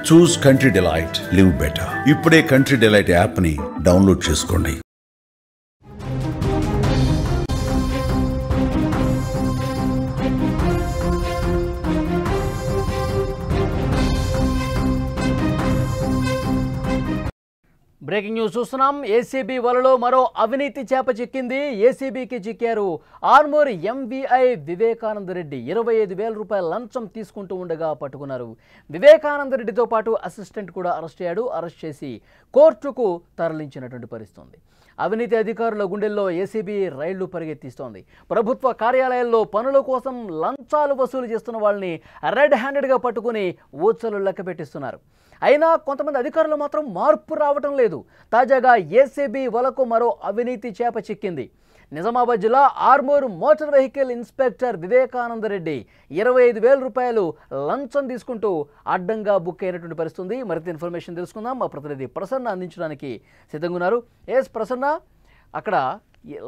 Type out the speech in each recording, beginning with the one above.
చూస్ country delight, live better. ఇప్పుడే country delight app ని download చేసుకోండి. బ్రేకింగ్ న్యూస్ చూస్తున్నాం. ఏసీబీ వలలో మరో అవినీతి చేప చిక్కింది. ఏసీబీకి చిక్కారు ఆర్మూర్ ఎంవీఐ వివేకానంద రెడ్డి. 25,000 రూపాయల లంచం తీసుకుంటూ ఉండగా పట్టుకున్నారు. వివేకానంద రెడ్డితో పాటు అసిస్టెంట్ కూడా అరెస్ట్ అయ్యాడు. అరెస్ట్ చేసి కోర్టుకు తరలించినటువంటి పరిస్థితి. అవినీతి అధికారుల గుండెల్లో ఏసీబీ రైళ్లు పరిగెత్తిస్తోంది. ప్రభుత్వ కార్యాలయాల్లో పనుల కోసం లంచాలు వసూలు చేస్తున్న వాళ్ళని రెడ్ హ్యాండెడ్గా పట్టుకుని ఊచలు లెక్క పెట్టిస్తున్నారు. అయినా కొంతమంది అధికారులు మాత్రం మార్పు రావటం లేదు. తాజాగా ఏసీబీ వలకు మరో అవినీతి చేప చిక్కింది. నిజామాబాద్ జిల్లా Armoor motor vehicle inspector Vivekananda Reddy 25,000 రూపాయలు లంచం తీసుకుంటూ అడ్డంగా బుక్ అయినటువంటి పరిస్థితి. మరింత ఇన్ఫర్మేషన్ తెలుసుకుందాం. మా ప్రతినిధి ప్రసన్న అందించడానికి సిద్ధంగా ఉన్నారు. ఎస్ ప్రసన్న, అక్కడ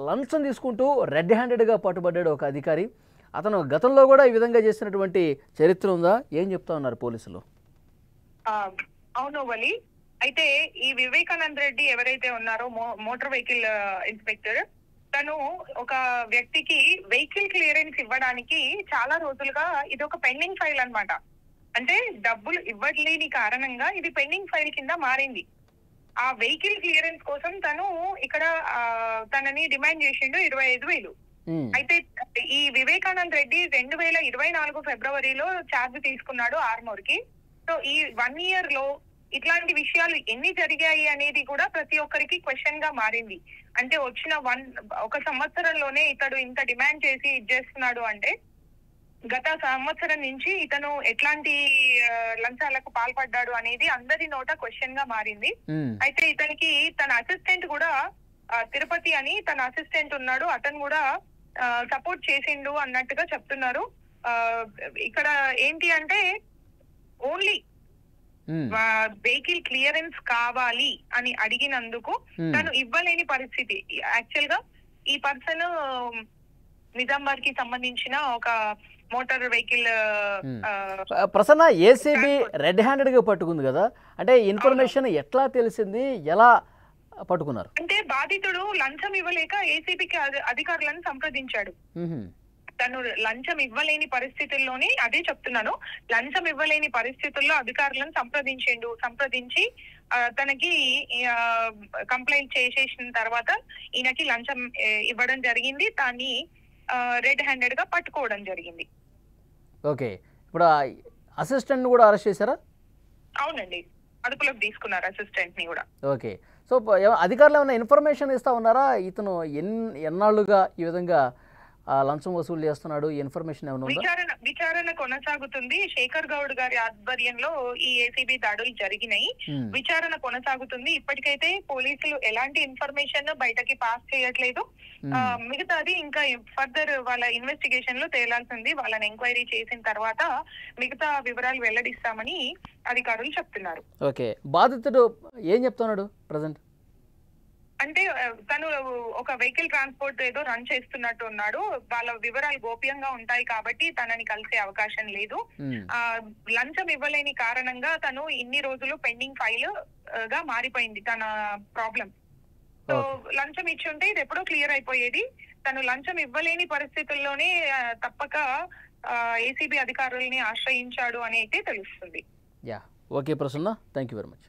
లంచం తీసుకుంటూ రెడ్ హ్యాండెడ్గా పట్టుబడ్డాడు ఒక అధికారి. అతను గతంలో కూడా ఈ విధంగా చేసినటువంటి చరిత్ర ఉందా? ఏం చెప్తా ఉన్నారు పోలీసులు? అవును వలి. అయితే ఈ వివేకానంద రెడ్డి ఎవరైతే ఉన్నారో మోటార్ వెహికల్ ఇన్స్పెక్టర్, తను ఒక వ్యక్తికి వెహికల్ క్లియరెన్స్ ఇవ్వడానికి చాలా రోజులుగా ఇది ఒక పెండింగ్ ఫైల్ అన్నమాట. అంటే డబ్బులు ఇవ్వలేని కారణంగా ఇది పెండింగ్ ఫైల్ కింద మారింది. ఆ వెహికల్ క్లియరెన్స్ కోసం తను ఇక్కడ తనని డిమాండ్ చేసిండు 25,000. అయితే ఈ వివేకానంద రెడ్డి 2024 ఫిబ్రవరిలో ఛార్జ్ తీసుకున్నాడు ఆర్మూర్ కి. సో ఈ 1 ఇయర్ లో ఇట్లాంటి విషయాలు ఎన్ని జరిగాయి అనేది కూడా ప్రతి ఒక్కరికి క్వశ్చన్ గా మారింది. అంటే వచ్చిన ఒక సంవత్సరంలోనే ఇతడు ఇంత డిమాండ్ చేసి ఇచ్చేస్తున్నాడు అంటే గత సంవత్సరం నుంచి ఇతను ఎట్లాంటి లంచాలకు పాల్పడ్డాడు అనేది అందరి నోట క్వశ్చన్ గా మారింది. అయితే ఇతనికి తన అసిస్టెంట్ కూడా తిరుపతి అని తన అసిస్టెంట్ ఉన్నాడు, అతను కూడా సపోర్ట్ చేసిండు అన్నట్టుగా చెప్తున్నారు. ఇక్కడ ఏంటి అంటే ఓన్లీ వెహికల్ క్లియరెన్స్ కావాలి అని అడిగినందుకు తను ఇవ్వలేని పరిస్థితి. యాక్చువల్ గా ఈ పర్సన్ నిజామాబాద్ కి సంబంధించిన ఒక motor vehicle. Prasanna, ACB red handed గా పట్టుకుంది కదా, అంటే ఇన్ఫర్మేషన్ ఎట్లా తెలిసింది, ఎలా పట్టుకున్నారు? అంటే బాధితుడు లంచం ఇవ్వలేక ఏసీబీకి అధికారులను సంప్రదించాడు. తను లంచం ఇవ్వలేని పరిస్థితుల్లోనే, అదే చెప్తున్నాను, లంచం ఇవ్వలేని పరిస్థితుల్లో అధికారులను సంప్రదించి తనకి కంప్లైంట్ చేసేసిన తర్వాత ఈయనకి లంచం ఇవ్వడం జరిగింది. దాన్ని రెడ్ హ్యాండెడ్ గా పట్టుకోవడం జరిగింది. ఓకే, ఇప్పుడు అసిస్టెంట్ కూడా అరెస్ట్ చేశారా? అవునండి, అదుపులోకి తీసుకున్నారు అసిస్టెంట్ ని కూడా. ఓకే, సో అధికారులు ఏమైనా ఇన్ఫర్మేషన్ ఇస్తా ఉన్నారా? ఇతను ఎన్నాళ్ళుగా ఈ విధంగా లంచం వసూలు చేస్తున్నాడు, ఇన్ఫర్మేషన్ ఏమైనా ఉందా? విచారణ కొనసాగుతుంది. శేఖర్ గౌడ్ గారి ఆధ్వర్యంలో ఈ ఏసీబీ దాడులు జరిగినాయి. విచారణ కొనసాగుతుంది. ఇప్పటికైతే పోలీసులు ఎలాంటి ఇన్ఫర్మేషన్ బయటకి పాస్ చేయట్లేదు. మిగతాది ఇంకా ఫర్దర్ వాళ్ళ ఇన్వెస్టిగేషన్ లో తేలాల్సింది. వాళ్ళని ఎంక్వైరీ చేసిన తర్వాత మిగతా వివరాలు వెల్లడిస్తామని అధికారులు చెప్తున్నారు. ఓకే, బాధితుడు ఏం చెప్తున్నాడు ప్రజెంట్? అంటే తను ఒక వెహికల్ ట్రాన్స్పోర్ట్ ఏదో రన్ చేస్తున్నట్టు ఉన్నాడు. వాళ్ళ వివరాలు గోప్యంగా ఉంటాయి కాబట్టి తనని కలిసే అవకాశం లేదు. లంచం ఇవ్వలేని కారణంగా తను ఇన్ని రోజులు పెండింగ్ ఫైల్ గా మారిపోయింది తన ప్రాబ్లం. సో లంచం ఇచ్చి ఉంటే ఇది ఎప్పుడో క్లియర్ అయిపోయేది. తను లంచం ఇవ్వలేని పరిస్థితుల్లోనే తప్పక ఏసీబీ అధికారుల్ని ఆశ్రయించాడు అని అయితే తెలుస్తుంది. Okay Prasanna, thank you very much.